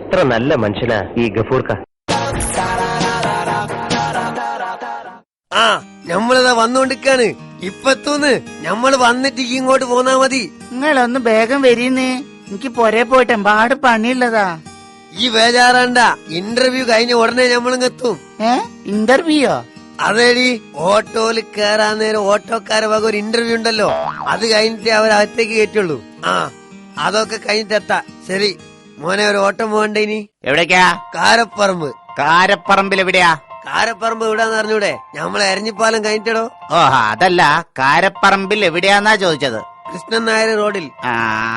എത്ര നല്ല മനുഷ്യനാ ഈ ഗഫൂർക്ക. ആ നമ്മളിതാ വന്നോണ്ടിരിക്കാണ്. ഇപ്പത്തൂന്ന് നമ്മള് വന്നിട്ട് ഇങ്ങോട്ട് പോന്നാ മതി. നിങ്ങളൊന്ന് വേഗം വരീന്നേ, എനിക്ക് പൊരേ പോയിട്ട് എമ്പാട് പണിയുള്ളതാ. ഈ ബേജാറാണ്ട, ഇന്റർവ്യൂ കഴിഞ്ഞ ഉടനെ നമ്മളിങ്ങെത്തും. ഇന്റർവ്യൂയോ? അതേടി, ഓട്ടോയില് കേറാൻ നേരം ഓട്ടോക്കാരെ വക ഒരു ഇന്റർവ്യൂ ഉണ്ടല്ലോ, അത് കഴിഞ്ഞിട്ട് അവർ അകത്തേക്ക് കയറ്റുള്ളൂ. ആ അതൊക്കെ കഴിഞ്ഞിട്ട് എത്താ. ശരി മോനെ, ഒരു ഓട്ടം പോകണ്ടേ ഇനി? എവിടേക്കാ? കാരപ്പറമ്പ്. കാരപ്പറമ്പിൽ എവിടെയാ? കാരപ്പറമ്പ് എവിടാന്ന് അറിഞ്ഞൂടെ? നമ്മളെ എരഞ്ഞിപ്പാലം കഴിഞ്ഞിട്ടടോ. ഓഹോ അതല്ല, കാരപ്പറമ്പിൽ എവിടെയാന്നാ ചോദിച്ചത്. കൃഷ്ണൻ നായർ റോഡിൽ.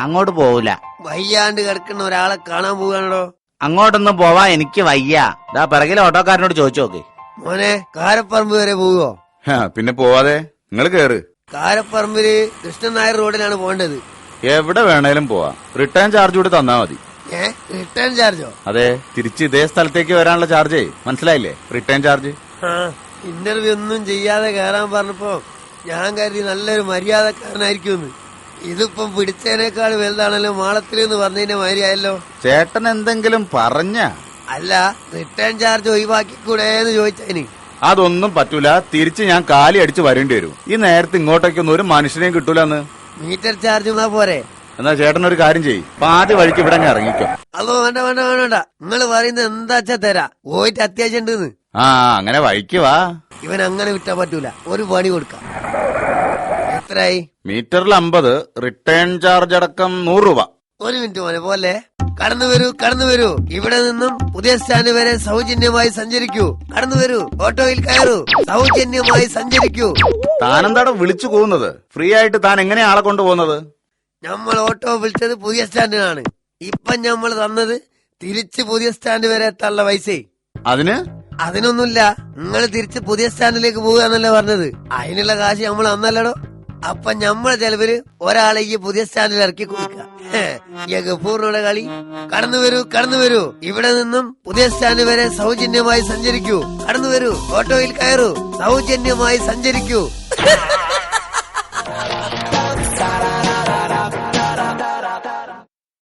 അങ്ങോട്ട് പോവൂല. വയ്യാണ്ട് കിടക്കുന്ന ഒരാളെ കാണാൻ പോവാണോ? അങ്ങോട്ടൊന്നും പോവാ എനിക്ക് വയ്യ. ദാ പിറകിലെ ഓട്ടോക്കാരനോട് ചോദിച്ചു നോക്ക്. മോനെ, കാരപ്പറമ്പ് വരെ പോവോ? പിന്നെ പോവാതെ നിങ്ങൾ കേറ്. കാരപ്പറമ്പില് കൃഷ്ണൻ നായർ റോഡിലാണ് പോകേണ്ടത്. എവിടെ വേണേലും പോവാ, റിട്ടേൺ ചാർജ് കൂടി തന്നാ മതി. റിട്ടേൺ ചാർജോ? അതെ, തിരിച്ച് ഇതേ സ്ഥലത്തേക്ക് വരാനുള്ള ചാർജേ, മനസ്സിലായില്ലേ? Return charge. ഇന്റർവ്യൂ ഒന്നും ചെയ്യാതെ കയറാൻ പറഞ്ഞപ്പോ ഞാൻ കരുതി നല്ലൊരു മര്യാദക്കാരനായിരിക്കും. ഇതിപ്പം പിടിച്ചതിനേക്കാൾ വലുതാണല്ലോ മാളത്തിലെന്ന് പറഞ്ഞതിന്റെ മാതിരിയായല്ലോ. ചേട്ടൻ എന്തെങ്കിലും പറഞ്ഞ? അല്ല, റിട്ടേൺ ചാർജ് ഒഴിവാക്കിക്കൂടേന്ന് ചോദിച്ചതിന്. അതൊന്നും പറ്റൂല, തിരിച്ച് ഞാൻ കാലി അടിച്ച് വരേണ്ടി വരും. ഈ നേരത്തെ ഇങ്ങോട്ടേക്കൊന്നും ഒരു മനുഷ്യനെയും കിട്ടൂലെന്ന്. മീറ്റർ ചാർജ് പോരെ? എന്നാ ചേട്ടൻ ഒരു കാര്യം ചെയ്യും, പാതി വഴിക്ക് ഇവിടെ ഇറങ്ങിക്കോ. അതോ വേണ്ട വേണ്ട വേണ്ട, നിങ്ങള് പറയുന്നത് എന്താച്ചാ തരാ, പോയിട്ട് അത്യാവശ്യം ഉണ്ടെന്ന്. അങ്ങനെ വഴിക്ക് വാ. ഇവൻ അങ്ങനെ വിട്ടാ പറ്റൂല, ഒരു പണി കൊടുക്കാം. എത്രയായി? മീറ്ററിൽ 50, റിട്ടേൺ ചാർജ് അടക്കം 100 രൂപ. ഒരു മിനിറ്റ് മോനെ പോലെ. കടന്നു വരൂ, കടന്നു വരൂ. ഇവിടെ നിന്നും പുതിയ സ്റ്റാൻഡ് വരെ സൗജന്യമായി സഞ്ചരിക്കൂ. കടന്നു വരൂ, ഓട്ടോയിൽ കയറൂ, സൗജന്യമായി സഞ്ചരിക്കൂ. താനെന്താടെ വിളിച്ചു പോകുന്നത്? ഫ്രീ ആയിട്ട് താൻ എങ്ങനെയാ ആളെ കൊണ്ടുപോകുന്നത്? നമ്മൾ ഓട്ടോ വിളിച്ചത് പുതിയ സ്റ്റാൻഡിനാണ്. ഇപ്പം നമ്മൾ തന്നത് തിരിച്ച് പുതിയ സ്റ്റാൻഡ് വരെ എത്താനുള്ള പൈസ. അതിനൊന്നുമില്ല, നിങ്ങൾ തിരിച്ച് പുതിയ സ്റ്റാൻഡിലേക്ക് പോകുക എന്നല്ലേ പറഞ്ഞത്. അതിനുള്ള കാശ് നമ്മൾ തന്നല്ലടോ. അപ്പൊ നമ്മളെ ചെലവില് ഒരാളെ ഈ പുതിയ സ്റ്റാൻഡിൽ ഇറക്കി കൊടുക്കുക. ഗഫൂറിനുള്ള കളി. കടന്നു വരൂ, കടന്നു വരൂ. ഇവിടെ നിന്നും പുതിയ സ്റ്റാൻഡ് വരെ സൗജന്യമായി സഞ്ചരിക്കൂ. കടന്നു വരൂ, ഓട്ടോയിൽ കയറൂ, സൗജന്യമായി സഞ്ചരിക്കൂ.